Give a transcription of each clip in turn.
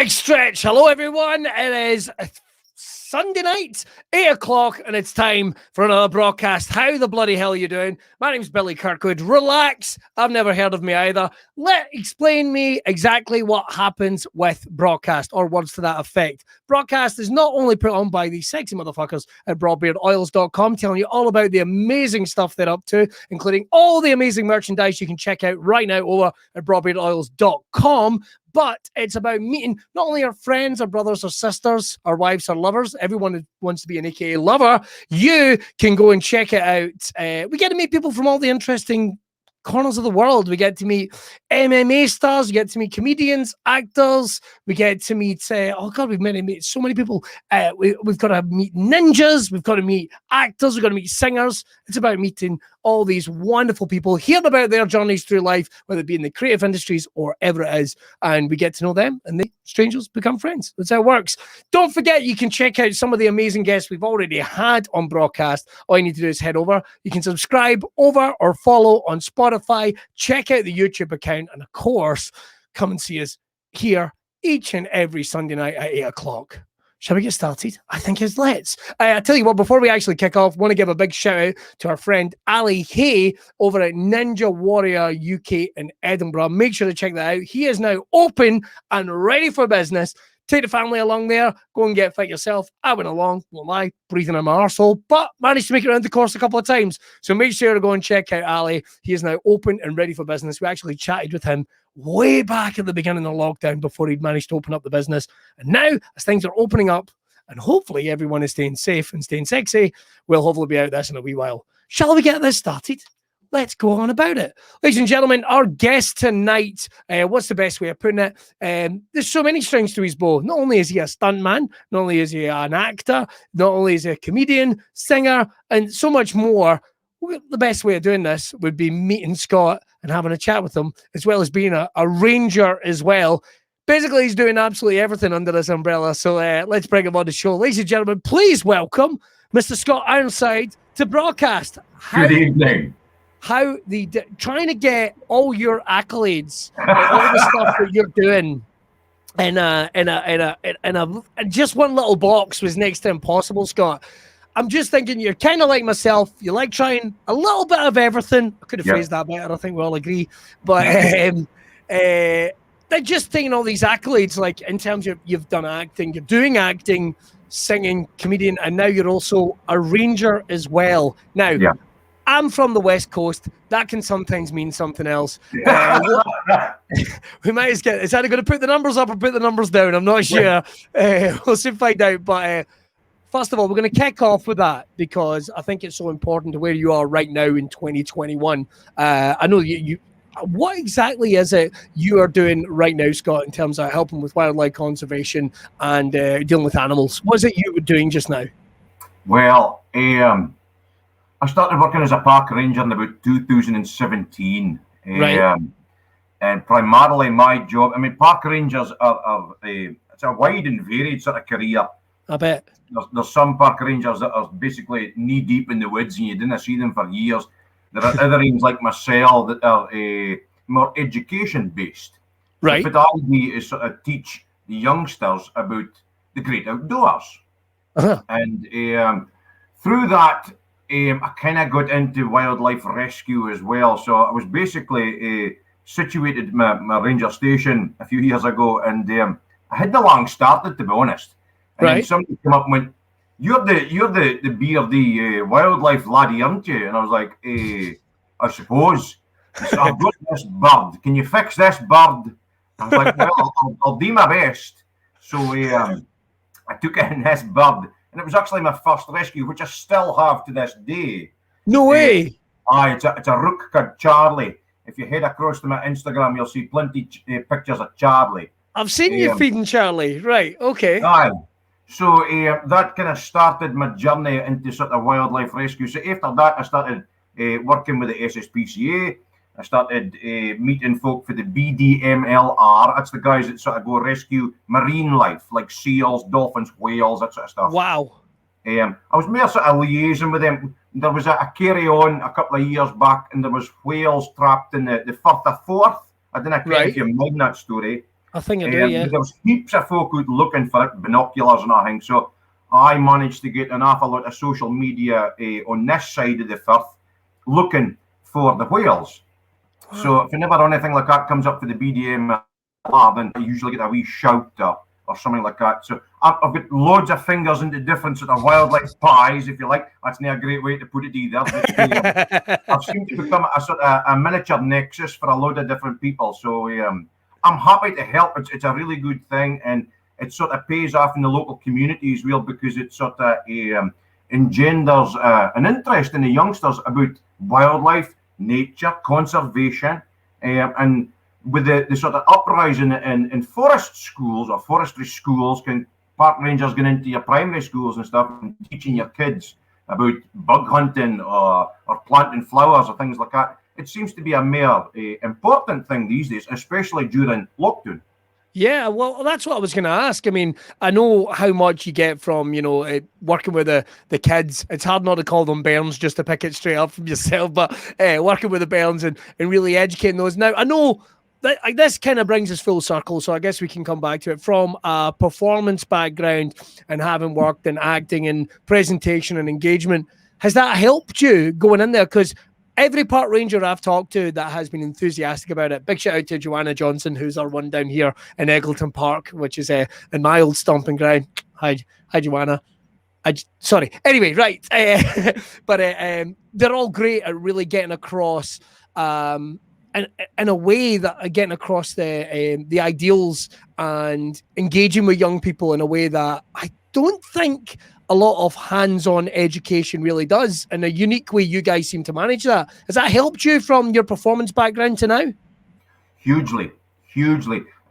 Big stretch. Hello, everyone. It is Sunday night, 8 o'clock, and it's time for another broadcast. How the bloody hell are you doing? My name's Billy Kirkwood. Relax. I've never heard of me either. Explain me exactly what happens with Braw Cast, or words to that effect. Braw Cast is not only put on by these sexy motherfuckers at BrawBeardOils.com, telling you all about the amazing stuff they're up to, including all the amazing merchandise you can check out right now over at BrawBeardOils.com. But it's about meeting not only our friends, our brothers, or sisters, our wives, or lovers. Everyone who wants to be an AKA lover, you can go and check it out. We get to meet people from all the interesting corners of the world. We get to meet MMA stars. We get to meet comedians, actors. We get to meet, we've met so many people. We've got to meet ninjas. We've got to meet actors. We've got to meet singers. It's about meeting all these wonderful people, hearing about their journeys through life, whether it be in the creative industries or whatever it is, and we get to know them, and the strangers become friends. That's how it works. Don't forget, you can check out some of the amazing guests we've already had on Braw Cast. All you need to do is head over. You can subscribe over or follow on Spotify. Check out the YouTube account, and of course, come and see us here each and every Sunday night at 8 o'clock. Shall we get started? I think let's. I tell you what, before we actually kick off, I want to give a big shout out to our friend Ali Hay over at Ninja Warrior UK in Edinburgh. Make sure to check that out. He is now open and ready for business. Take the family along there. Go and get fit yourself. I went along, won't lie, breathing in my arsehole, but managed to make it around the course a couple of times. So make sure to go and check out Ali. He is now open and ready for business. We actually chatted with him way back at the beginning of lockdown before he'd managed to open up the business. And now, as things are opening up, and hopefully everyone is staying safe and staying sexy, we'll hopefully be out this in a wee while. Shall we get this started? Let's go on about it. Ladies and gentlemen, our guest tonight, what's the best way of putting it? There's so many strings to his bow. Not only is he a stuntman, not only is he an actor, not only is he a comedian, singer, and so much more. The best way of doing this would be meeting Scott and having a chat with him, as well as being a ranger as well. Basically, he's doing absolutely everything under this umbrella. So let's bring him on the show. Ladies and gentlemen, please welcome Mr. Scott Ironside to Braw Cast. Good evening. Trying to get all your accolades, all the stuff that you're doing, in just one little box was next to impossible, Scott. I'm just thinking you're kind of like myself. You like trying a little bit of everything. I could have phrased that better. I think we all agree. But they're just taking all these accolades, like in terms of you've done acting, you're doing acting, singing, comedian, and now you're also a ranger as well. Now, I'm from the West Coast. That can sometimes mean something else. We might as get. Is either going to put the numbers up or put the numbers down? I'm not sure. We'll soon find out. But first of all, we're going to kick off with that because I think it's so important to where you are right now in 2021. I know you. What exactly is it you are doing right now, Scott, in terms of helping with wildlife conservation and dealing with animals? What is it you were doing just now? Well, I started working as a park ranger in about 2017. Right. And primarily my job, park rangers it's a wide and varied sort of career. I bet. There's some park rangers that are basically knee deep in the woods and you didn't see them for years. There are other ones like myself that are more education based. Right. But the idea is sort of teach the youngsters about the great outdoors. Uh-huh. And through that, I kind of got into wildlife rescue as well. So I was basically situated my ranger station a few years ago, and I had the long started, to be honest. And then somebody came up and went, "You're the beardy wildlife laddie, aren't you?" And I was like, "I suppose." So I've got this bird. Can you fix this bird? I was like, "Well, I'll do my best." So I took in this bird. And it was actually my first rescue, which I still have to this day. No way. It's a rook called Charlie. If you head across to my Instagram, you'll see plenty pictures of Charlie. I've seen you feeding Charlie. Right, okay. So that kind of started my journey into sort of wildlife rescue. So after that, I started working with the SSPCA. I started meeting folk for the BDMLR. That's the guys that sort of go rescue marine life, like seals, dolphins, whales, that sort of stuff. Wow. I was more sort of liaising with them. There was a carry-on a couple of years back, and there was whales trapped in the Firth of Forth. I don't know if you mind that story. I think I do, yeah. There was heaps of folk out looking for it, binoculars and everything. So I managed to get an awful lot of social media on this side of the Firth looking for the whales. Wow. So if whenever anything like that comes up for the BDM, then I usually get a wee shout or something like that. So I've got loads of fingers into different sort of wildlife pies, if you like. That's not a great way to put it either. But, I've seemed to become a sort of a miniature nexus for a load of different people. So I'm happy to help. It's a really good thing, and it sort of pays off in the local community as well, because it sort of engenders an interest in the youngsters about wildlife, nature, conservation, and with the sort of uprising in forest schools or forestry schools, can park rangers get into your primary schools and stuff and teaching your kids about bug hunting or planting flowers or things like that. It seems to be a more important thing these days, especially during lockdown. Yeah, well, that's what I was going to ask. I mean, I know how much you get from, working with the kids. It's hard not to call them bairns, just to pick it straight up from yourself, but working with the bairns and really educating those. Now, I know that this kind of brings us full circle, so I guess we can come back to it. From a performance background and having worked in acting and presentation and engagement, has that helped you going in there? Because every park ranger I've talked to that has been enthusiastic about it, big shout out to Joanna Johnson, who's our one down here in Eggleton Park, which is in my old stomping ground. Hi Joanna. Sorry. Anyway, right. But they're all great at really getting across, and in a way that getting across the ideals and engaging with young people in a way that I don't think a lot of hands-on education really does. In a unique way, you guys seem to manage that. Has that helped you from your performance background to now? Hugely.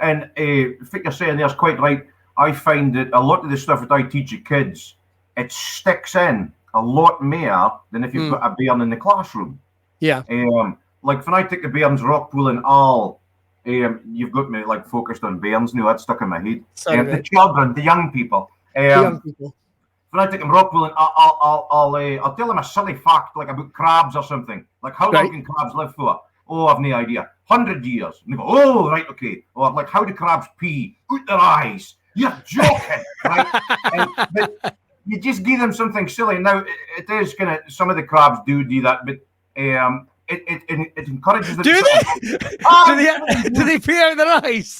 And what you're saying there is quite right. I find that a lot of the stuff that I teach the kids, it sticks in a lot more than if you've got a bairn in the classroom. Yeah. Like when I take the bairns rock pool and all, you've got me like focused on bairns now. That's stuck in my head. The children, the young people. When I take them rock pooling, I'll tell them a silly fact like about crabs or something. Like, how long can crabs live for? Oh, I've no idea. 100 years. And they go, oh, right, okay. Or like, how do crabs pee? Out their eyes. You're joking, right? But you just give them something silly. Now, it is kind of, some of the crabs do that, but it encourages them. Do they pee out their eyes?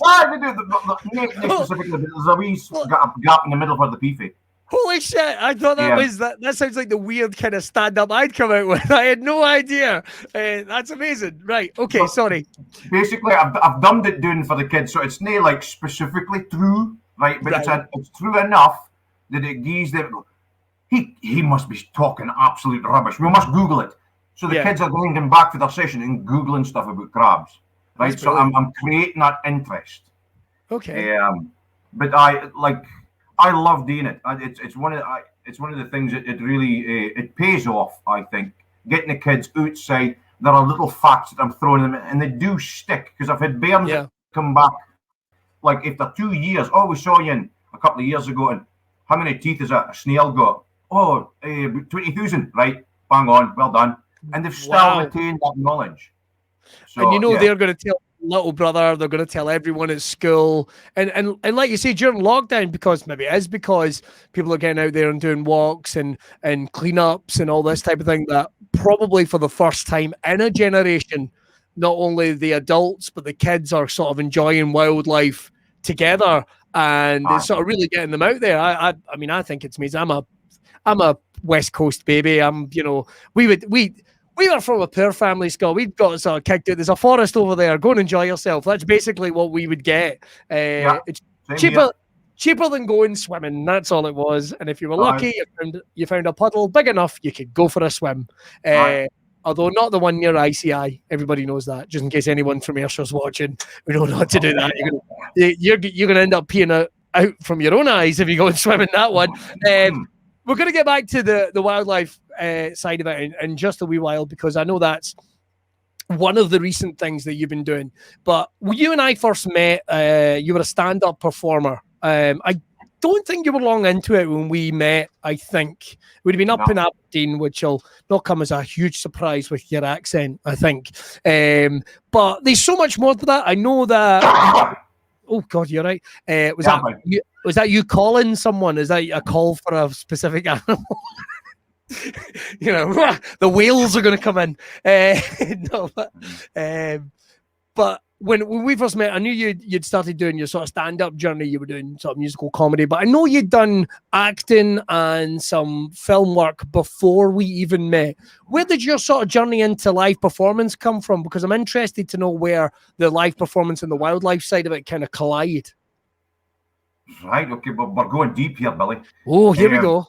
They do. Specifically, there's a wee gap in the middle where the pee fit. Holy shit! I thought that sounds like the weird kind of stand-up I'd come out with. I had no idea. That's amazing. Right? Okay. But sorry. Basically, I've done it doing for the kids, so it's not like specifically true, right? But it's true enough that it gives them. He must be talking absolute rubbish. We must Google it. So the kids are going back to their session and Googling stuff about crabs, right? That's so I'm creating that interest. Okay. But I love doing it. It's one of the things that it really it pays off. I think getting the kids outside. There are little facts that I'm throwing them, and they do stick. Because I've had bairns that come back, like after 2 years. Oh, we saw you a couple of years ago, and how many teeth has a snail got? Oh, 20,000. Right, bang on, well done. And they've still retained that knowledge. So, and they're going to tell little brother, they're going to tell everyone at school, and like you say, during lockdown, because people are getting out there and doing walks and cleanups and all this type of thing, that probably for the first time in a generation, not only the adults but the kids are sort of enjoying wildlife together, and it's sort of really getting them out there. I mean, I think it's amazing. I'm a West Coast baby. We were from a poor family, Scott. We've got sort of kicked out. There's a forest over there. Go and enjoy yourself. That's basically what we would get. It's cheaper than going swimming. That's all it was. And if you were lucky, you found a puddle big enough, you could go for a swim. Although not the one near ICI. Everybody knows that. Just in case anyone from Ayrshire's watching, we know not to do that. You're going to end up peeing out from your own eyes if you go and swim in that one. We're going to get back to the wildlife side of it in just a wee while, because I know that's one of the recent things that you've been doing. But when you and I first met, you were a stand-up performer. I don't think you were long into it when we met. I think we'd have been up in Aberdeen, which will not come as a huge surprise with your accent, I think. But there's so much more to that. I know that Oh God, you're right. Was Yeah, that you? Was that you calling someone? Is that a call for a specific animal? You know, the whales are going to come in. No, but when we first met, I knew you'd started doing your sort of stand-up journey. You were doing sort of musical comedy, but I know you'd done acting and some film work before we even met. Where did your sort of journey into live performance come from? Because I'm interested to know where the live performance and the wildlife side of it kind of collide. Right, okay, but we're going deep here, Billy. Oh, here we go.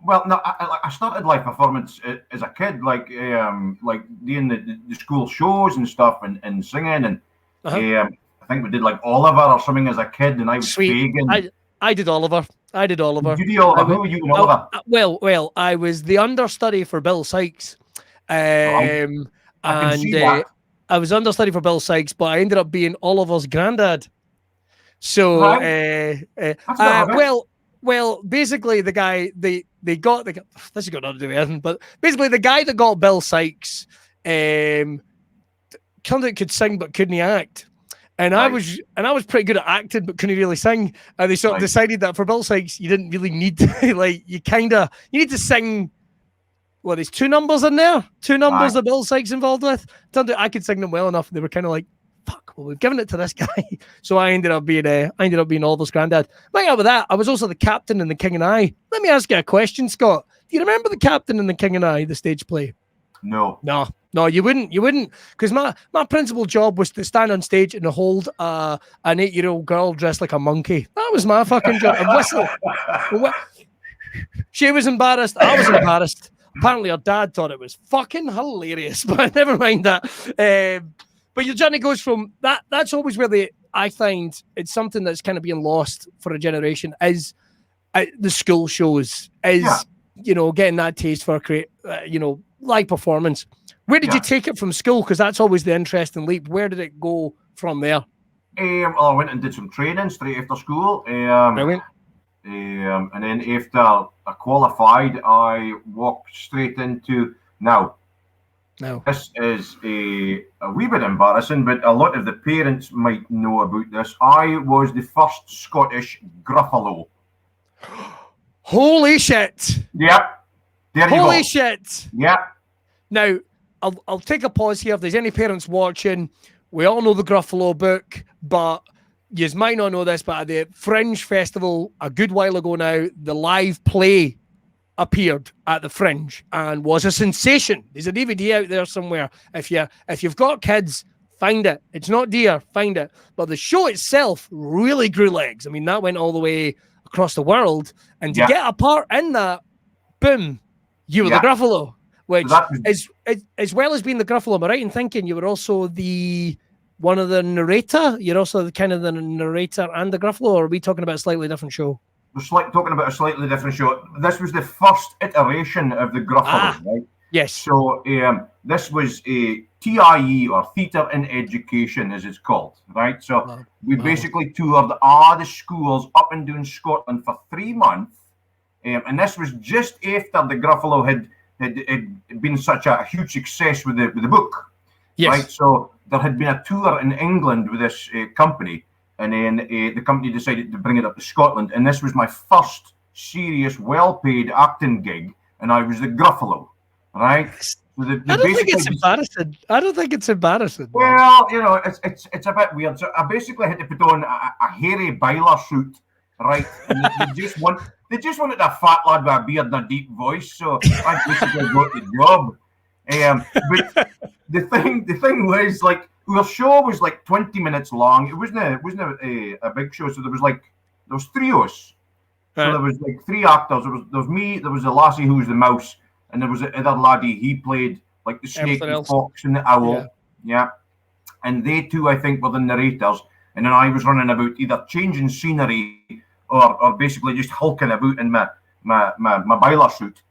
Well, no, I started live performance as a kid, like doing the school shows and stuff, and singing, and I think we did like Oliver or something as a kid, and I was Fagin. I did Oliver. Did you do Oliver? Who were you in Oliver? Well, I was the understudy for Bill Sykes, and I was understudy for Bill Sykes, but I ended up being Oliver's granddad. So, well, basically the guy they got this has got nothing to do with anything, but basically the guy that got Bill Sykes, kind of could sing but couldn't act, and I was pretty good at acting but couldn't really sing, and they sort of decided that for Bill Sykes you didn't really need to, like you need to sing. Well, there's two numbers in there, that Bill Sykes involved with. Turned out I could sing them well enough, and they were kind of like, fuck, well, we've given it to this guy. So I ended up being Oliver's granddad. Right out with that, I was also the captain in The King and I. Let me ask you a question, Scott. Do you remember The Captain in The King and I, the stage play? No, you wouldn't, because my principal job was to stand on stage and hold an 8-year-old girl dressed like a monkey. That was my fucking job. And whistle. She was embarrassed. I was embarrassed. Apparently her dad thought it was fucking hilarious, but never mind that. But your journey goes from that. That's always where I find it's something that's kind of being lost for a generation is the school shows, getting that taste for live performance. Where did you take it from school? Because that's always the interesting leap. Where did it go from there? Well, I went and did some training straight after school. Brilliant. And then after I qualified, I walked straight into now. No. This is a wee bit embarrassing, but a lot of the parents might know about this. I was the first Scottish Gruffalo. Holy shit! Yep. There you go. Holy shit! Yep. Now, I'll take a pause here. If there's any parents watching, we all know the Gruffalo book, but you might not know this, but at the Fringe Festival a good while ago now, the live play appeared at the Fringe and was a sensation. There's a DVD out there somewhere. If you've got kids, find it. It's not dear, find it. But the show itself really grew legs. I mean, that went all the way across the world, and to get a part in that, boom, you were the Gruffalo. Which as well as being the Gruffalo, am I right in thinking you were also one of the narrator? You're also the narrator and the Gruffalo, or are we talking about a slightly different show? We're talking about a slightly different show. This was the first iteration of the Gruffalo, right? Yes. So this was a TIE, or Theatre in Education, as it's called, right? So we basically toured all the schools up and down Scotland for 3 months, and this was just after the Gruffalo had been such a huge success with the book. Yes. Right? So there had been a tour in England with this company, and then the company decided to bring it up to Scotland, and this was my first serious, well-paid acting gig, and I was the Gruffalo, right? So I don't think it's embarrassing. I don't think it's embarrassing. Well, it's a bit weird. So I basically had to put on a hairy biler suit, right? And they just wanted a fat lad with a beard and a deep voice, so I basically got the job. But the thing was, like, our show was like 20 minutes long. It wasn't a big show, so there was 3 of us. So there was like 3 actors. There was me, there was a lassie who was the mouse, and there was another laddie. He played like the snake, the fox, and the owl. Yeah. And they two, I think, were the narrators. And then I was running about either changing scenery or basically just hulking about in my biler suit.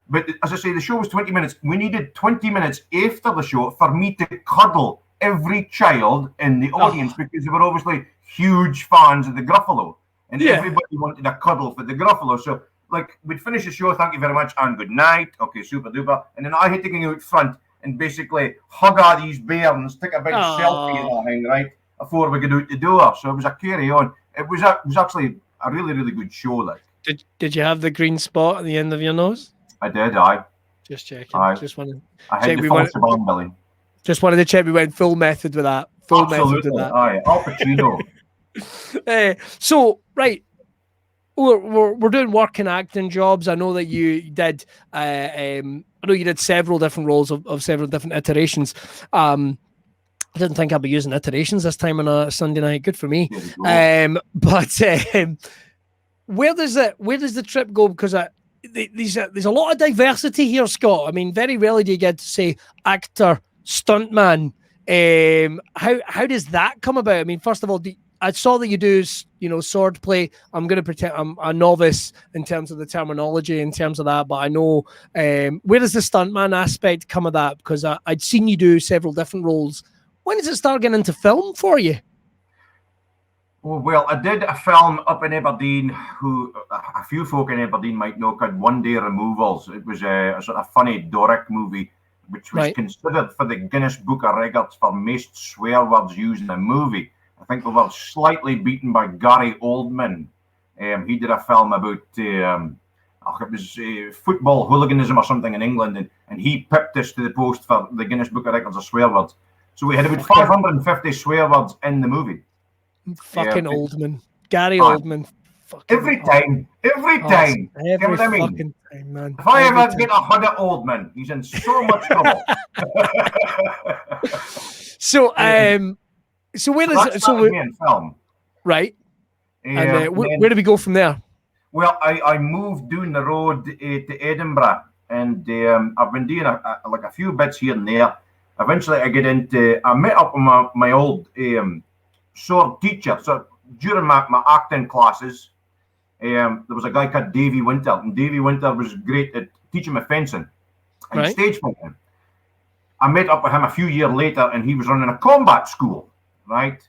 But as I say, the show was 20 minutes. We needed 20 minutes after the show for me to cuddle every child in the audience because they were obviously huge fans of the Gruffalo. And everybody wanted a cuddle for the Gruffalo. So, like, we'd finish the show, thank you very much, and good night. Okay, super duper. And then I had to go out front and basically hug all these bairns, take a big selfie and everything, right? before we got out the door. So it was a carry on. It was actually a really, really good show. Like, did you have the green spot at the end of your nose? I did. I just checking. Just wanted. I had the false alarm, Billy. Just wanted to check we went full method with that. Full method with that. Aye, Al Pacino. So right. We're doing work and acting jobs. I know that you did. I know you did several different roles of several different iterations. I didn't think I'd be using iterations this time on a Sunday night. Good for me. But where does the trip go? Because there's a lot of diversity here, Scott. I mean, very rarely do you get to say actor, stuntman. How does that come about? I mean, first of all, I saw that you do, sword play. I'm going to pretend I'm a novice in terms of the terminology, in terms of that, but I know where does the stuntman aspect come of that? Because I'd seen you do several different roles. When does it start getting into film for you? Well, I did a film up in Aberdeen, who a few folk in Aberdeen might know, called One Day Removals. It was a sort of funny Doric movie, which was considered for the Guinness Book of Records for most swear words used in a movie. I think we were slightly beaten by Gary Oldman. He did a film about it was football hooliganism or something in England, and he pipped us to the post for the Guinness Book of Records of swear words. So we had about 550 swear words in the movie. Fucking Oldman, Gary Oldman. Every time. Every fucking time, man. If I ever get a hug at Oldman, he's in so much trouble. So where does film? Right. And where do we go from there? Well, I moved down the road to Edinburgh, and I've been doing a few bits here and there. Eventually, I met up with my old sword teacher. So during my acting classes, there was a guy called Davy Winter, and Davy Winter was great at teaching me fencing and stage fighting. I met up with him a few years later, and he was running a combat school. Right,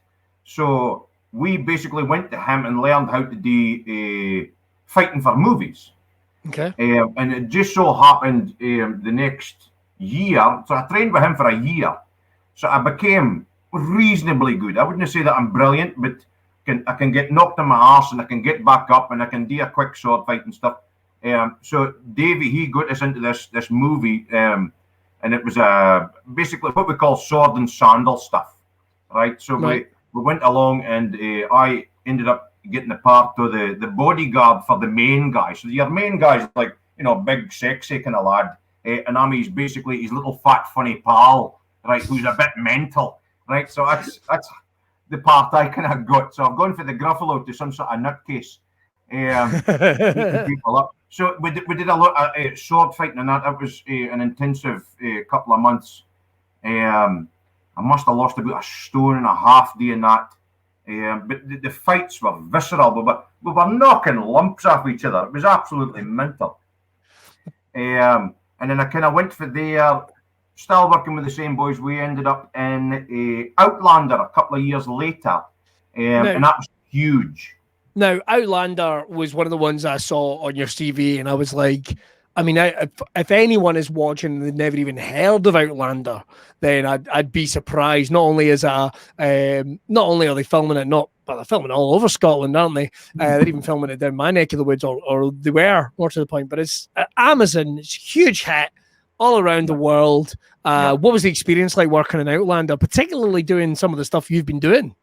so we basically went to him and learned how to do fighting for movies. Okay. And it just so happened the next year, so I trained with him for a year. So I became reasonably good. I wouldn't say that I'm brilliant, but I can get knocked on my arse and I can get back up and I can do a quick sword fight and stuff. So Davey, he got us into this movie, and it was basically what we call sword and sandal stuff. Right, so we went along, and I ended up getting the part of the bodyguard for the main guy. So your main guy's like, big, sexy kind of lad, and I'm basically his little fat, funny pal, right, who's a bit mental, right. So that's the part I kind of got. So I've gone for the Gruffalo to some sort of nutcase, people up. So we did a lot of sword fighting, and that was an intensive couple of months. I must have lost about 1.5 stone doing that. But the fights were visceral. We were knocking lumps off each other. It was absolutely mental. And then I kind of went for there, still working with the same boys. We ended up in Outlander a couple of years later. And that was huge. Now, Outlander was one of the ones I saw on your CV, and I was like, I mean, if anyone is watching and they've never even heard of Outlander, then I'd be surprised. Not only are they filming it, they're filming all over Scotland, aren't they? They're even filming it down my neck of the woods, or they were, more to the point. But it's Amazon. It's a huge hit all around the world. What was the experience like working in Outlander, particularly doing some of the stuff you've been doing?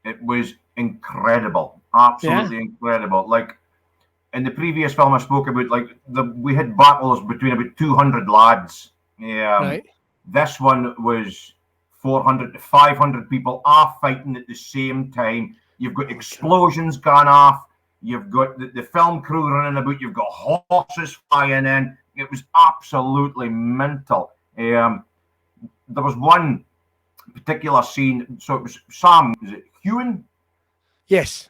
It was incredible, absolutely incredible. Like, in the previous film I spoke about, we had battles between about 200 lads. This one was 400 to 500 people are fighting at the same time. You've got explosions going off. You've got the film crew running about. You've got horses flying in. It was absolutely mental. There was one particular scene. So it was Sam. Is it Hewen? Yes.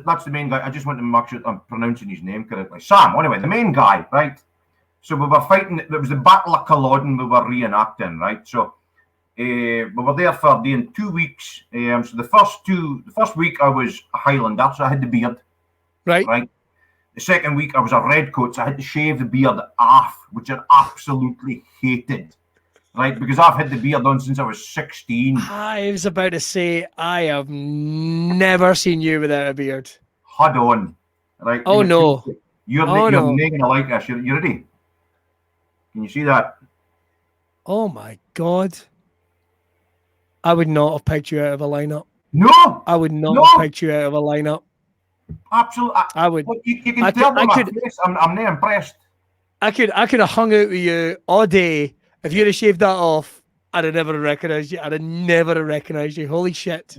That's the main guy. I just want to make sure I'm pronouncing his name correctly. Sam, anyway, the main guy, right? So we were fighting. It was the Battle of Culloden we were reenacting, right? So we were there for doing 2 weeks. So the first week I was a Highlander, so I had the beard. Right. The second week I was a redcoat, so I had to shave the beard off, which I absolutely hated. right? Because I've had the beard on since I was 16. I was about to say, I have never seen you without a beard. Hold on, right? Oh no! You're not gonna like this. You ready? Can you see that? Oh my God! I would not have picked you out of a lineup. No, I would not have picked you out of a lineup. Absolutely, I would. You can tell by my face. I'm not impressed. I could have hung out with you all day. If you'd have shaved that off, I'd have never recognized you. I'd have never recognized you. Holy shit.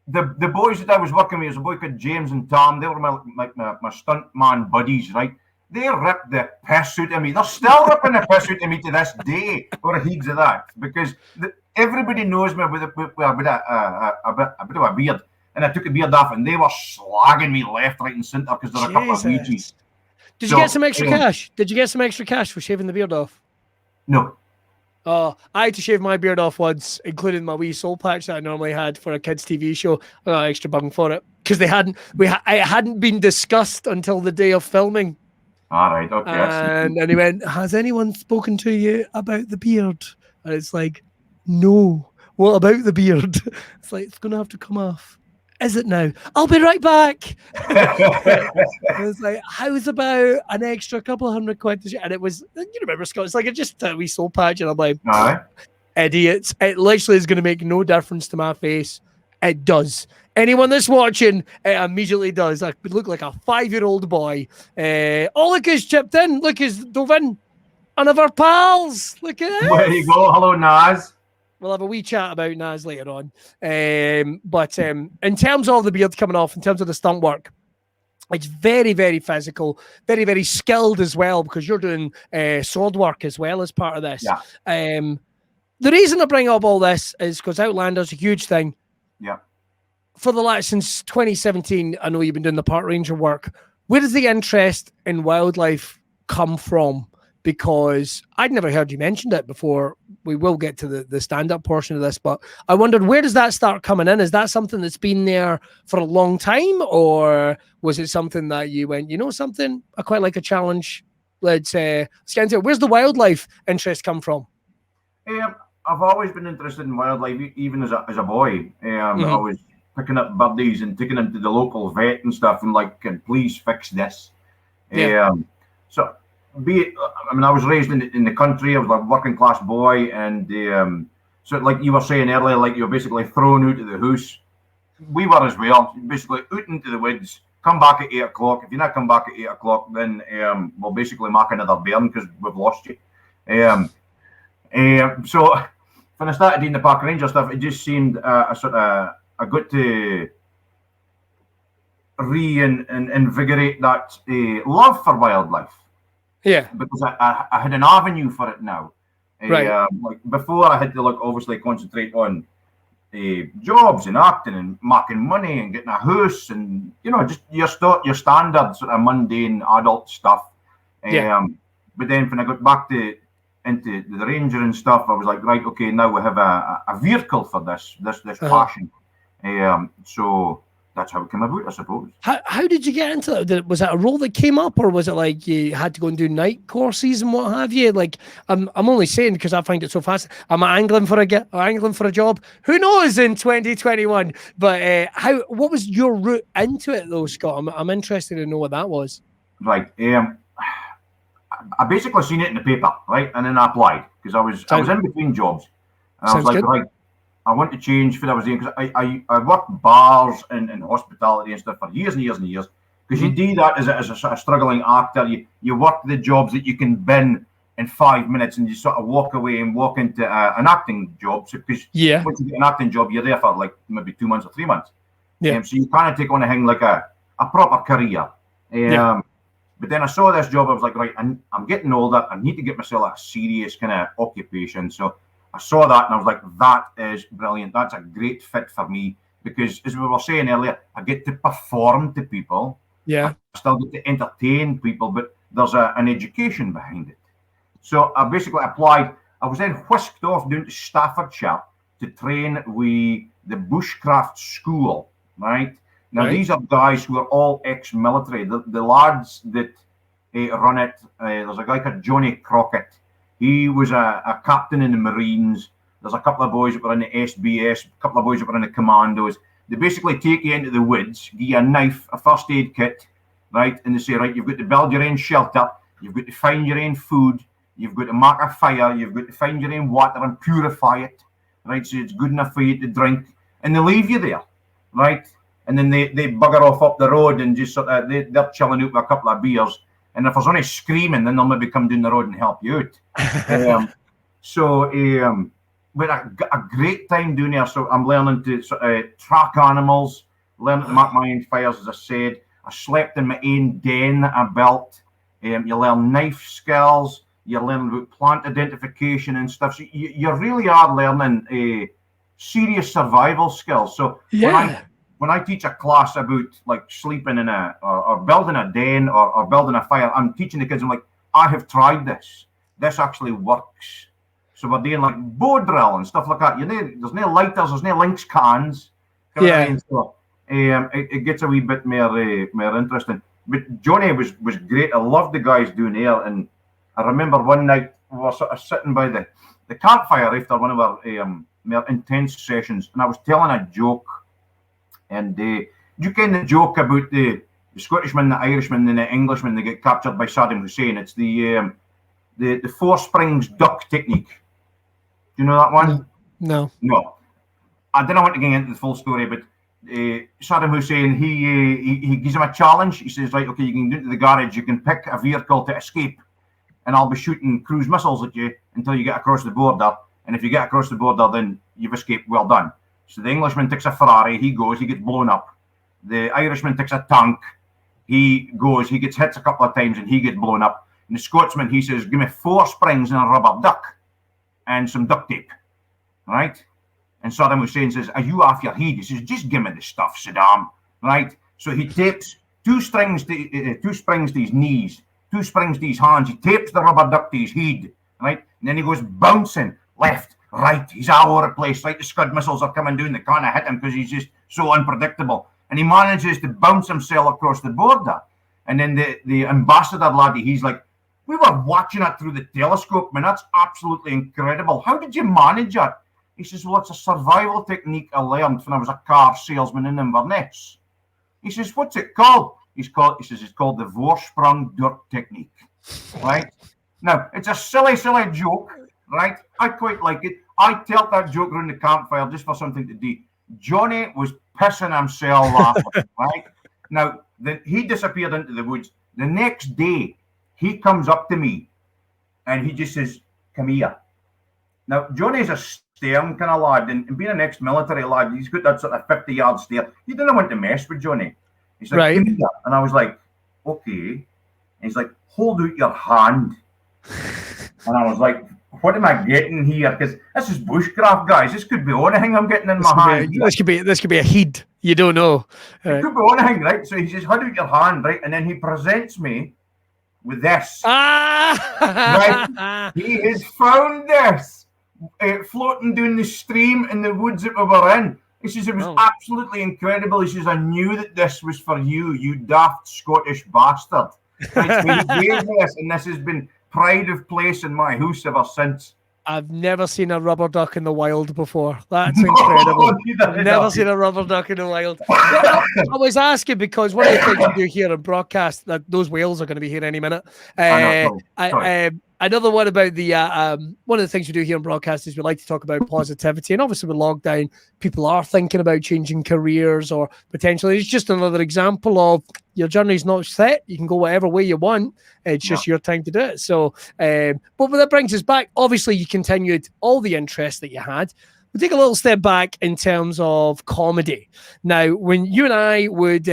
The boys that I was working with, was a boy called James and Tom. They were my stuntman buddies, right? They ripped the piss out of me. They're still ripping the piss out of me to this day, or heaps of that, because everybody knows me with a bit of a beard. And I took the beard off, and they were slagging me left, right, and centre because they're a couple of Ouija's. Did you get some extra cash? Did you get some extra cash for shaving the beard off? No. I had to shave my beard off once, including my wee soul patch that I normally had for a kids' TV show. I got extra bung for it because it hadn't been discussed until the day of filming. All right, okay. And he went, "Has anyone spoken to you about the beard?" And it's like, "No. What about the beard?" It's like, it's gonna have to come off. Is it now? I'll be right back. I was like, how's about an extra couple of £100? And it was, you remember, Scott, it's like just a wee soul patch. And I'm like, idiots. It literally is going to make no difference to my face. It does. Anyone that's watching, it immediately does. I look like a 5-year-old boy. Oh, look who's chipped in. Look who's dove in. One of our pals. Look at this. There you go. Hello, Naz. We'll have a wee chat about Naz later on. But in terms of the beard coming off, in terms of the stunt work, it's very, very physical, very, very skilled as well, because you're doing sword work as well as part of this. Yeah. The reason I bring up all this is because Outlander's a huge thing. Yeah. For the last, since 2017, I know you've been doing the park ranger work. Where does the interest in wildlife come from? Because I'd never heard you mentioned it before. We will get to the stand-up portion of this, but I wondered, where does that start coming in? Is that something that's been there for a long time, or was it something that you went, you know something, I quite like a challenge, let's get into it. Where's the wildlife interest come from? I've always been interested in wildlife, even as a boy. I was picking up birdies and taking them to the local vet and stuff, and like, can please fix this? So I was raised in the country. I was a working class boy, and so like you were saying earlier, like you were basically thrown out of the house. We were as well, basically out into the woods. Come back at 8 o'clock. If you not come back at 8 o'clock, then we'll basically mark another bairn because we've lost you. So when I started doing the park ranger stuff, it just seemed I got to reinvigorate that love for wildlife. Yeah, because I had an avenue for it now. Right. Like before, I had to obviously concentrate on jobs and acting and making money and getting a house and just your standard sort of mundane adult stuff. But then when I got back into the ranger and stuff, I was like, right, okay, now we have a vehicle for this passion. So that's how it came about, I suppose. How did you get into it? Was that a role that came up, or was it like you had to go and do night courses and what have you? Like, I'm only saying because I find it so fast. I'm angling for a job. Who knows in 2021? But what was your route into it though, Scott? I'm interested to know what that was. Right. I basically seen it in the paper, right, and then I applied because I was in between jobs, and I was like, good. Right. I want to change what I was doing because I worked bars and hospitality and stuff for years and years and years. Because you do that as a struggling actor, you work the jobs that you can bin in 5 minutes, and you sort of walk away and walk into an acting job. So because once you get an acting job, you're there for like maybe 2 months or 3 months. So you kind of take on a thing like a proper career. But then I saw this job. I was like, right, I'm getting older. I need to get myself a serious kind of occupation. So I saw that and I was like, that is brilliant. That's a great fit for me because, as we were saying earlier, I get to perform to people. I still get to entertain people, but there's an education behind it. So I basically applied. I was then whisked off down to Staffordshire to train with the Bushcraft School, right? Now, these are guys who are all ex-military. The lads that run it, there's a guy called Johnny Crockett. He was a captain in the Marines. There's a couple of boys that were in the SBS, a couple of boys that were in the Commandos. They basically take you into the woods, give you a knife, a first aid kit, right? And they say, right, you've got to build your own shelter, you've got to find your own food, you've got to make a fire, you've got to find your own water and purify it, right? So it's good enough for you to drink. And they leave you there, right? And then they bugger off up the road and just sort of, they're chilling out with a couple of beers. And if there's any screaming, then they'll maybe come down the road and help you out. We had a great time doing there. So I'm learning to sort of track animals, learning to make my own fires, as I said. I slept in my own den that I built. You learn knife skills. You're learning about plant identification and stuff. So you really are learning serious survival skills. So when I teach a class about like sleeping in or building a den or building a fire, I'm teaching the kids, I'm like, I have tried this. This actually works. So we're doing like bow drill and stuff like that. There's no lighters, there's no Lynx cans. So, it gets a wee bit more interesting. But Johnny was great. I loved the guys doing there. And I remember one night we were sort of sitting by the campfire after one of our more intense sessions, and I was telling a joke. And you kind of joke about the Scottishman, the Irishman, and the Englishman that get captured by Saddam Hussein. It's the Four Springs duck technique. Do you know that one? No. I didn't want to get into the full story, but Saddam Hussein, he gives him a challenge. He says, right, okay, you can go into the garage, you can pick a vehicle to escape, and I'll be shooting cruise missiles at you until you get across the border. And if you get across the border, then you've escaped. Well done. So the Englishman takes a Ferrari, he goes, he gets blown up. The Irishman takes a tank, he goes, he gets hit a couple of times and he gets blown up. And the Scotsman, he says, give me 4 springs and a rubber duck and some duct tape, right? And Saddam Hussein says, are you off your head? He says, just give me the stuff, Saddam, right? So he tapes 2 springs to his knees, 2 springs to his hands. He tapes the rubber duck to his head, right? And then he goes bouncing left, right. He's all over the place, right? The Scud missiles are coming down. They can't hit him because he's just so unpredictable. And he manages to bounce himself across the border. And then the ambassador laddie, he's like, we were watching it through the telescope, man. That's absolutely incredible. How did you manage it? He says, well, it's a survival technique I learned when I was a car salesman in Inverness. He says, what's it called? He says, it's called the Voorsprong dirt technique, right? Now, it's a silly joke, right? I quite like it. I tell that joke around the campfire just for something to do. Johnny was pissing himself laughing, right? Now, he disappeared into the woods. The next day, he comes up to me and he just says, come here. Now, Johnny's a stern kind of lad, and being an ex-military lad, he's got that sort of 50-yard stare. You didn't want to mess with Johnny. He's like, right. Come here. And I was like, okay. And he's like, hold out your hand. And I was like, what am I getting here? Because this is bushcraft, guys. This could be anything I'm getting in my hand. This could be a head. You don't know. It could be anything, right? So he says, hold out your hand, right? And then he presents me with this. Right? He has found this floating down the stream in the woods that we were in. He says, it was absolutely incredible. He says, I knew that this was for you, you daft Scottish bastard. Right? So he gave me this, and this has been pride of place in my house ever since. I've never seen a rubber duck in the wild before. That's incredible. I've never seen a rubber duck in the wild. I was asking because one of the things we do here on Braw Cast, that those whales are going to be here any minute. Another one about the one of the things we do here on Braw Cast is we like to talk about positivity, and obviously with lockdown, people are thinking about changing careers or potentially. It's just another example of your journey's not set. You can go whatever way you want. It's just your time to do it. So, but that brings us back. Obviously, you continued all the interests that you had. We'll take a little step back in terms of comedy. Now, when you and I would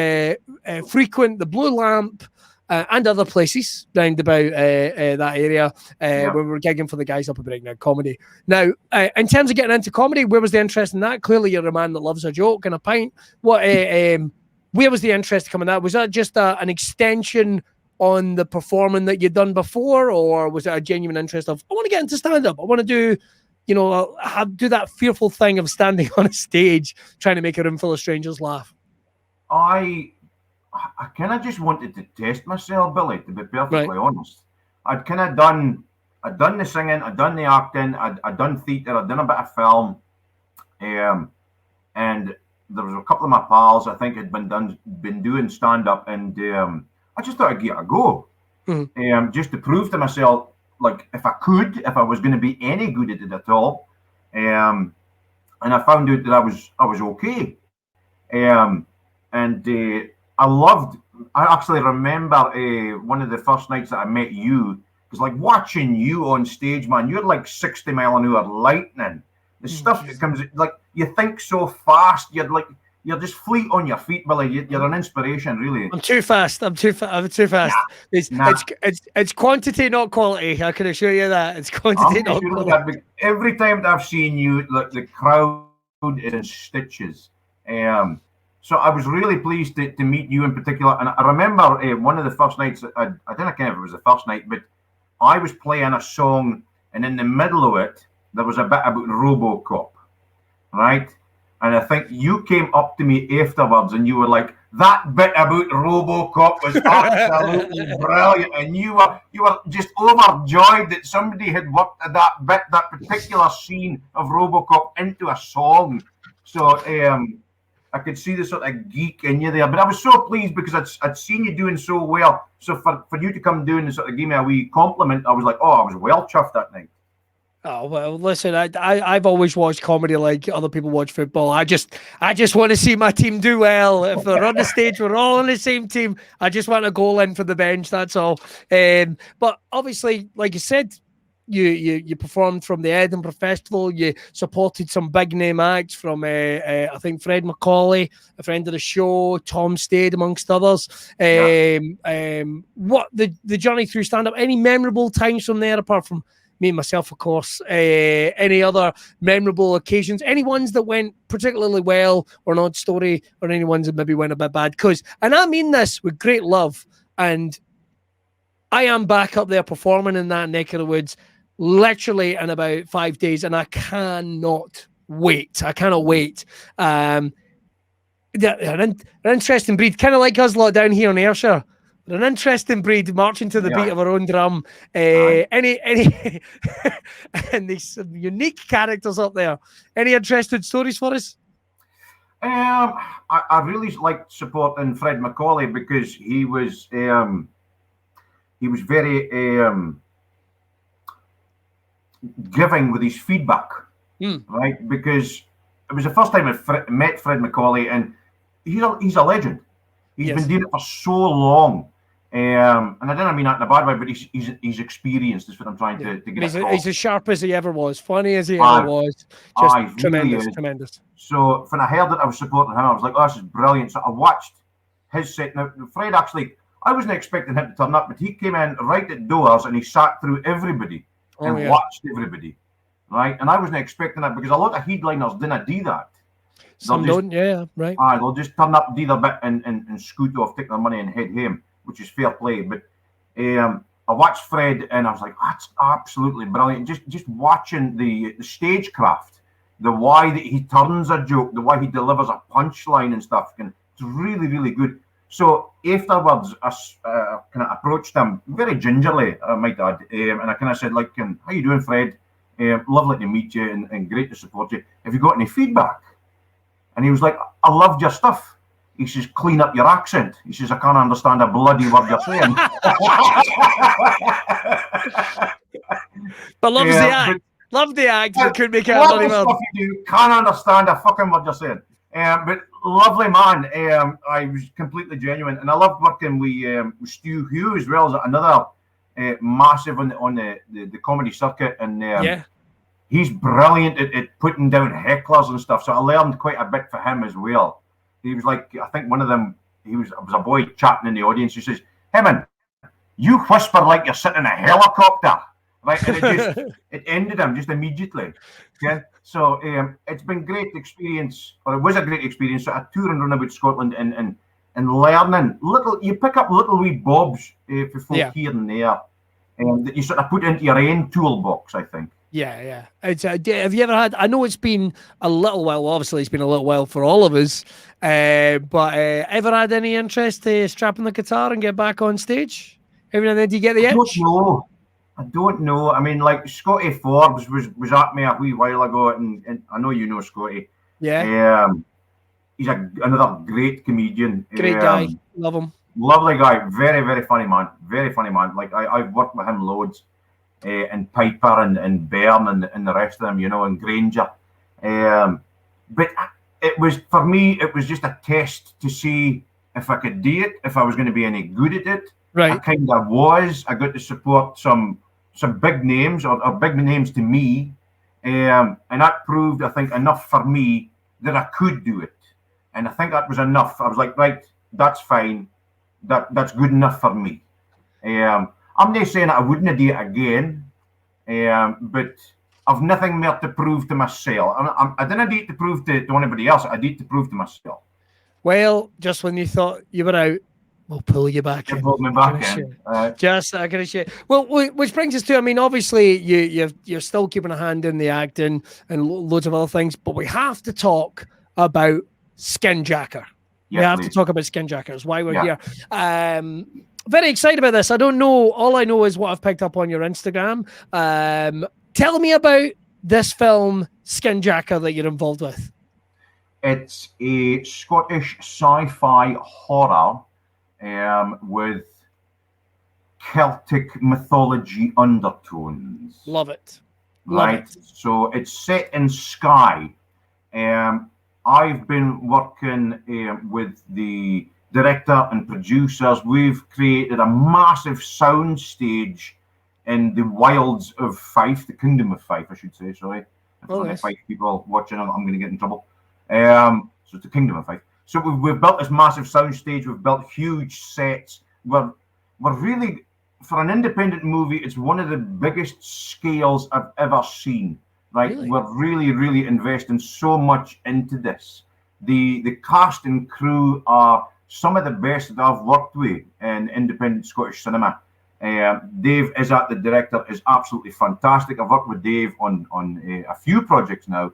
frequent the Blue Lamp. And other places round about that area when we were gigging for the guys up at Breakneck Comedy. Now, in terms of getting into comedy, where was the interest in that? Clearly, you're a man that loves a joke and a pint. Where was the interest coming in that? Was that just an extension on the performing that you'd done before, or was it a genuine interest of, I want to get into stand-up, I want to do, do that fearful thing of standing on a stage trying to make a room full of strangers laugh? I kind of just wanted to test myself, Billy, to be perfectly honest. I'd kind of done I'd done the singing, I'd done the acting, I'd done theatre, I'd done a bit of film, and there was a couple of my pals I think had been doing stand up, and I just thought I'd give it a go, just to prove to myself, like, if I was going to be any good at it at all, and I found out that I was okay, and I actually remember one of the first nights that I met you, because like watching you on stage, man, you're like 60 mile an hour lightning. The stuff that comes, like, you think so fast, you're just fleet on your feet, Billy. You're an inspiration, really. I'm too fast. I'm too fast. It's quantity, not quality. I can assure you that. It's quantity, not quality. Every time that I've seen you, like, the crowd is in stitches. So I was really pleased to meet you in particular. And I remember one of the first nights, I don't know if it was the first night, but I was playing a song, and in the middle of it, there was a bit about RoboCop, right? And I think you came up to me afterwards and you were like, that bit about RoboCop was absolutely brilliant. And you were just overjoyed that somebody had worked that particular scene of RoboCop into a song. So I could see the sort of geek in you there. But I was so pleased because I'd seen you doing so well. So for you to come down and sort of give me a wee compliment, I was like, oh, I was well chuffed that night. Oh, well, listen, I've always watched comedy like other people watch football. I just want to see my team do well. If they're on the stage, we're all on the same team. I just want a goal in for the bench, that's all. But obviously, like you said, you performed from the Edinburgh Festival. You supported some big name acts from I think Fred McCauley, a friend of the show, Tom Stade, amongst others. What the journey through stand-up, any memorable times from there apart from me and myself, of course, any other memorable occasions, any ones that went particularly well or an odd story, or any ones that maybe went a bit bad? And I mean this with great love, and I am back up there performing in that neck of the woods literally in about 5 days, and I cannot wait. An interesting breed, kind of like us lot down here in Ayrshire. An interesting breed, marching to the beat of our own drum. And there's some unique characters up there. Any interesting stories for us? I really liked supporting Fred McCauley because he was very giving with his feedback, right? Because it was the first time I met Fred McCauley, and he's a legend. He's been doing it for so long. And I don't mean that in a bad way, but he's experienced. Is what I'm trying to get across. He's as sharp as he ever was, funny as he ever was. Just tremendous, really tremendous. So when I heard that I was supporting him, I was like, "Oh, this is brilliant!" So I watched his set. Now, Fred actually, I wasn't expecting him to turn up, but he came in right at doors and he sat through everybody and watched everybody, right? And I wasn't expecting that because a lot of headliners didn't do that. Some don't, right. They'll just turn up, do their bit, and scoot off, take their money, and head home, which is fair play. But I watched Fred, and I was like, that's absolutely brilliant. Just watching the stagecraft, the way that he turns a joke, the way he delivers a punchline and stuff, and it's really, really good. So afterwards, I kind of approached him very gingerly, I might add, and I kind of said, like, how you doing, Fred? Lovely to meet you and great to support you. Have you got any feedback? And he was like, I loved your stuff. He says, clean up your accent. He says, I can't understand a bloody word you're saying. But loves the act. Love the act, but couldn't make out bloody word. You do. Can't understand a fucking word you're saying. But lovely man. I was completely genuine. And I loved working with Stu Hugh as well as another massive on the comedy circuit. And he's brilliant at putting down hecklers and stuff. So I learned quite a bit for him as well. He was like, I think one of them, was a boy chatting in the audience. He says, "Hey man, you whisper like you're sitting in a helicopter." Right? And it ended him just immediately. Okay. So it's been great experience, or it was a great experience. So I tour and run about Scotland and learning you pick up little wee bobs for folk here and there, that you sort of put into your own toolbox, I think. Yeah. It's, have you ever had, I know it's been a little while, obviously it's been a little while for all of us, but ever had any interest to strap on the guitar and get back on stage? Every now and then, do you get the itch? I don't know. I mean, like Scotty Forbes was at me a wee while ago, and I know you know Scotty. Yeah. He's another great comedian. Great guy. Love him. Lovely guy. Very, very funny man. Very funny man. Like I've worked with him loads. And Piper and Byrne and the rest of them, you know, and Granger. But it was, for me, it was just a test to see if I could do it, if I was going to be any good at it. Right. I kind of was. I got to support some big names or big names to me. And that proved, I think, enough for me that I could do it. And I think that was enough. I was like, right, that's fine. That's good enough for me. I'm not saying I wouldn't do it again, but I've nothing more to prove to myself. I didn't need to prove to anybody else. I need to prove to myself. Well, just when you thought you were out, we'll pull you back in. Pull me back in. Just I can share. Well, which brings us to, I mean, obviously you're still keeping a hand in the acting and loads of other things, but we have to talk about Skinjacker. Yeah, we have please. to talk about Skinjackers. Why we're here. Very excited about this. I don't know. All I know is what I've picked up on your Instagram. Tell me about this film, Skinjacker, that you're involved with. It's a Scottish sci-fi horror with Celtic mythology undertones. Love it. Right. So it's set in Skye. I've been working with the director and producers. We've created a massive sound stage in the wilds of Fife, the Kingdom of Fife, I should say. Sorry, if there's any Fife people watching, I'm going to get in trouble. So it's the Kingdom of Fife. So we've built this massive sound stage. We've built huge sets. We're really, for an independent movie, it's one of the biggest scales I've ever seen. Right, really? We're really investing so much into this. The cast and crew are some of the best that I've worked with in independent Scottish cinema. Dave Izzat, the director, is absolutely fantastic. I've worked with Dave on a few projects now.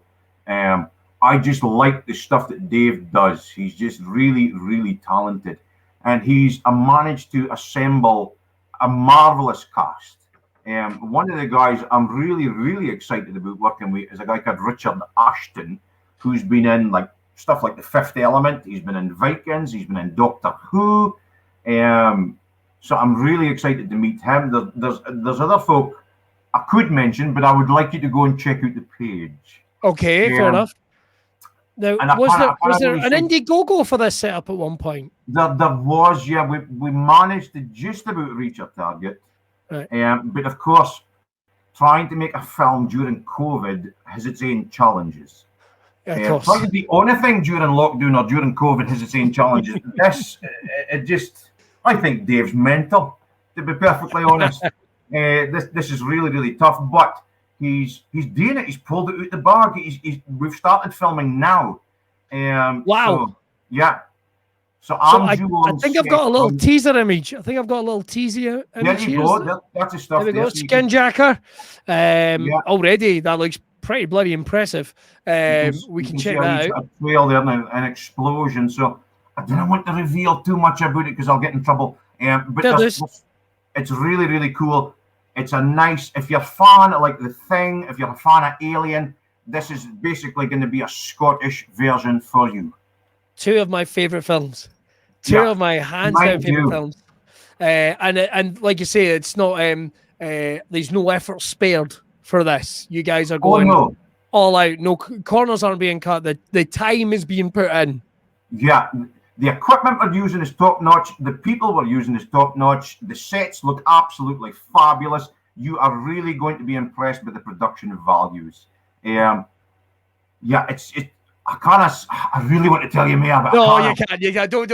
I just like the stuff that Dave does. He's just really talented, and he's managed to assemble a marvelous cast. One of the guys I'm really excited about working with is a guy called Richard Ashton, who's been in like stuff like The Fifth Element. He's been in Vikings. He's been in Doctor Who. So I'm really excited to meet him. There's other folk I could mention, but I would like you to go and check out the page. Okay, fair enough. Now, was there an Indiegogo for this setup at one point? There was, yeah. We managed to just about reach our target. Right. But of course, trying to make a film during COVID has its own challenges. Probably the only thing during lockdown or during COVID has its own challenges. I think Dave's mental, to be perfectly honest. This is really tough, but he's doing it. He's pulled it out the bag. We've started filming now. Wow. So, yeah. So I think I've got a little teaser image. I think I've got a little teaser image. There you go. That's the stuff. There we go. Skinjacker. Already, that looks pretty bloody impressive. We can check that out. A trail there now, an explosion. So I don't want to reveal too much about it because I'll get in trouble. But it's really cool. It's a nice, if you're a fan of like The Thing, if you're a fan of Alien, this is basically going to be a Scottish version for you. Two of my favorite films. Two of my hands down favorite films. And like you say, it's not there's no effort spared for this. You guys are going all out. No corners aren't being cut. The time is being put in. Yeah. The equipment we're using is top notch. The people we're using is top notch. The sets look absolutely fabulous. You are really going to be impressed with the production values. I really want to tell you more about. No, you can't. You can't. Don't.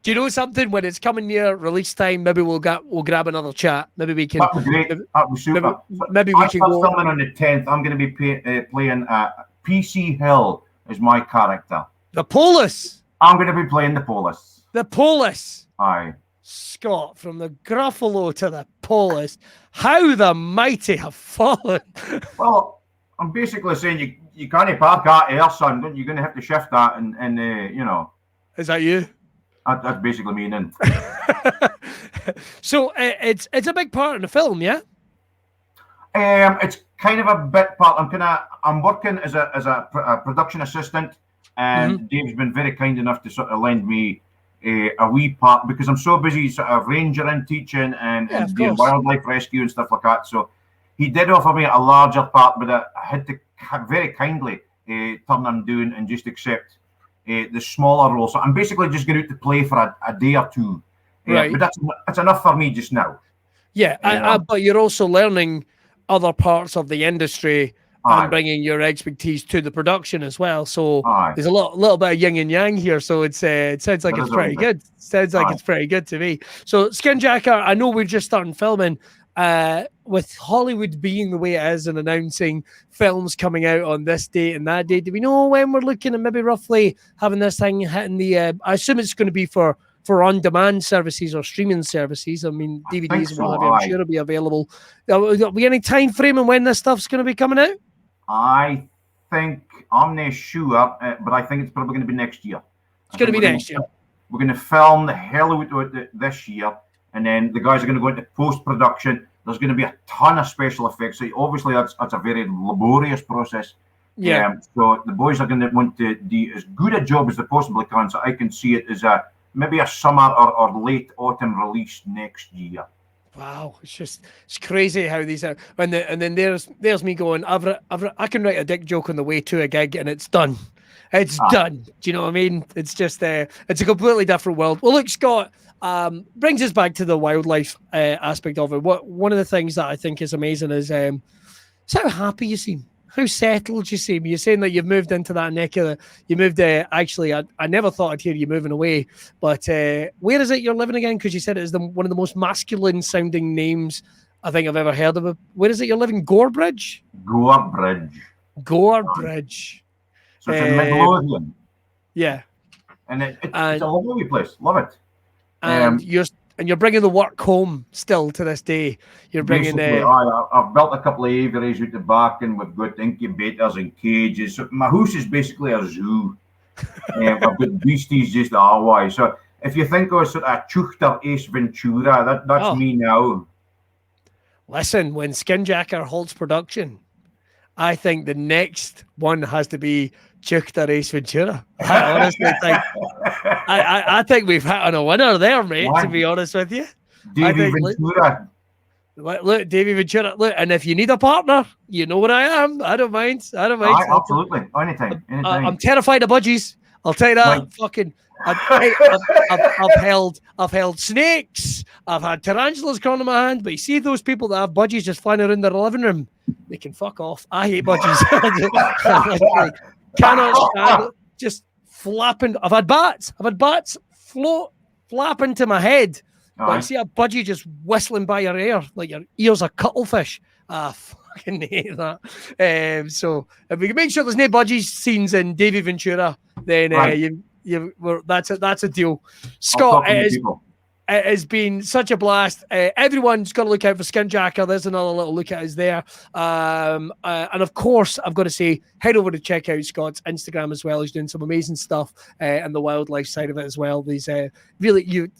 Do you know something? When it's coming near release time, maybe we'll grab another chat. Maybe we can. That'd be great. That'd be super. Maybe we can go filming on the 10th. I'm going to be playing PC Hill as my character. The Polis. I'm going to be playing the Polis. The Polis. Aye. Scott, from the Gruffalo to the Polis. How the mighty have fallen. Well, I'm basically saying you can't park that air, son. You're going to have to shift that and you know. Is that you? That's basically me then. So it's a big part in the film, yeah? It's kind of a bit part. I'm working as a production assistant, and Dave's been very kind enough to sort of lend me a wee part because I'm so busy sort of rangering, teaching, and doing wildlife rescue and stuff like that. So he did offer me a larger part, but I had to very kindly turn him down and just accept the smaller role. So I'm basically just going out to play for a day or two. Right. But that's enough for me just now. Yeah, but you're also learning other parts of the industry and bringing your expertise to the production as well. So there's a little bit of yin and yang here. So it sounds like it's pretty good. Sounds like it's pretty good to me. So Skinjacker, I know we're just starting filming. With Hollywood being the way it is and announcing films coming out on this date and that date, do we know when we're looking at maybe roughly having this thing hitting the? I assume it's going to be for on-demand services or streaming services. I mean, DVDs and what have you, I'm sure it'll be available. Will be any time frame on when this stuff's going to be coming out? I think I'm not sure, but I think it's probably going to be next year. It's going to be next year. We're going to film the hell out of it this year, and then the guys are going to go into post-production. There's going to be a ton of special effects. So obviously, that's a very laborious process. Yeah. So the boys are going to want to do as good a job as they possibly can. So I can see it as maybe a summer or late autumn release next year. Wow, it's crazy how these are. And then there's me going, I can write a dick joke on the way to a gig and it's done. It's done. Do you know what I mean? It's just it's a completely different world. Well, look, Scott, brings us back to the wildlife aspect of it. One of the things that I think is amazing is how happy you seem. How settled you seem. You're saying that you've moved into that neck of you moved actually, I never thought I'd hear you moving away, but where is it you're living again? Because you said it is one of the most masculine sounding names I think I've ever heard of it. Where is it you're living? Gorebridge? Gorebridge. So it's in Midlothian. Yeah. And it's a lovely place. Love it. And you're bringing the work home still to this day. You're bringing. I've built a couple of aviaries out the back, and we've got incubators and cages. So my house is basically a zoo. I've got beasties just our way. So if you think of sort of teuchter Ace Ventura, that's me now. Listen, when Skinjacker holds production, I think the next one has to be teuchter Ace Ventura. I honestly think I think we've hit on a winner there, mate, to be honest with you. Davy Ventura. Look, Davy Ventura. Look, and if you need a partner, you know where I am. I don't mind. Absolutely. Anytime. I'm terrified of budgies. I'll tell you that. Right. Fucking I've held snakes. I've had tarantulas crawling in my hand. But you see those people that have budgies just flying around their living room, they can fuck off. I hate budgies. Cannot stand it. Just flapping. I've had bats flap into my head. But you see a budgie just whistling by your ear like your ears are cuttlefish. I fucking hate that. So if we can make sure there's no budgie scenes in Davy Ventura, then that's a deal. Scott, it has been such a blast. Everyone's got to look out for Skinjacker. There's another little look at us there. And of course, I've got to say, head over to check out Scott's Instagram as well. He's doing some amazing stuff and the wildlife side of it as well. These really, you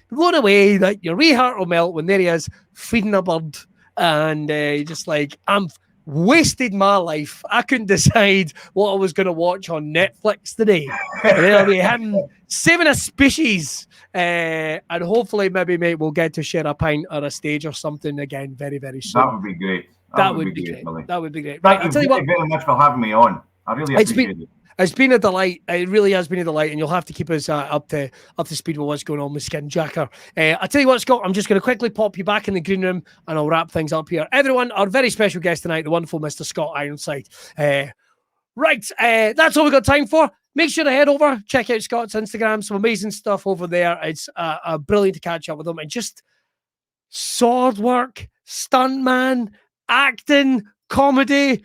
blown away that your wee heart will melt when there he is feeding a bird. And just like, I'm wasted my life. I couldn't decide what I was going to watch on Netflix today. And it'll be him saving a species. And hopefully, maybe, mate, we'll get to share a pint or a stage or something again very, very soon. That would be great. That would be great. Billy. That would be great. Right, I'll tell you what, very much for having me on. I really appreciate it. It's been a delight. It really has been a delight, and you'll have to keep us up to speed with what's going on with Skinjacker. I'll tell you what, Scott, I'm just going to quickly pop you back in the green room, and I'll wrap things up here. Everyone, our very special guest tonight, the wonderful Mr. Scott Ironside. Right, that's all we've got time for. Make sure to head over, check out Scott's Instagram, some amazing stuff over there. It's brilliant to catch up with him, and just sword work, stuntman, acting, comedy,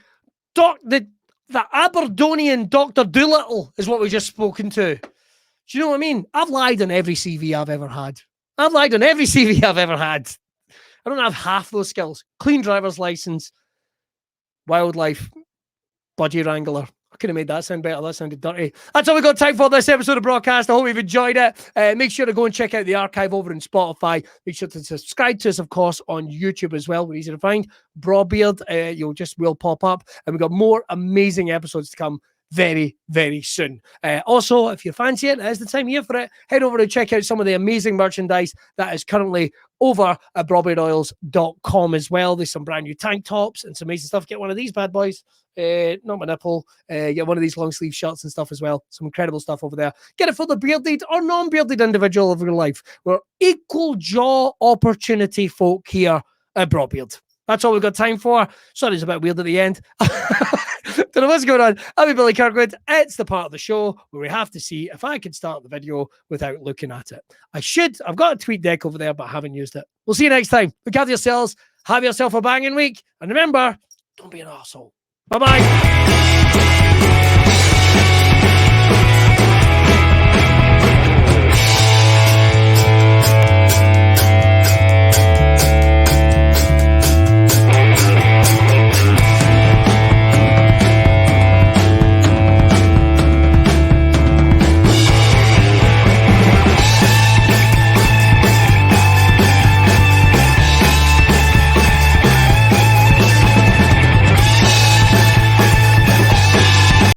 the Aberdonian Dr. Doolittle is what we've just spoken to. Do you know what I mean? I've lied on every CV I've ever had. I don't have half those skills. Clean driver's license, wildlife, budgie wrangler. I could have made that sound better. That sounded dirty. That's all we got time for this episode of Braw Cast. I hope you've enjoyed it. Make sure to go and check out the archive over in Spotify. Make sure to subscribe to us, of course, on YouTube as well. We're easy to find. Braw Beard, will pop up. And we've got more amazing episodes to come very, very soon. Also, if you fancy it, it's the time of year for it. Head over to check out some of the amazing merchandise that is currently over at brawbeardoils.com as well. There's some brand new tank tops and some amazing stuff. Get one of these bad boys. Not my nipple. Get one of these long sleeve shirts and stuff as well. Some incredible stuff over there. Get it for the bearded or non-bearded individual of your life. We're equal jaw opportunity folk here at Braw Beard. That's all we've got time for. Sorry, it's a bit weird at the end. Don't know what's going on. I'm Billy Kirkwood. It's the part of the show where we have to see if I can start the video without looking at it. I should. I've got a tweet deck over there, but I haven't used it. We'll see you next time. Look after yourselves. Have yourself a banging week. And remember, don't be an arsehole. Bye-bye.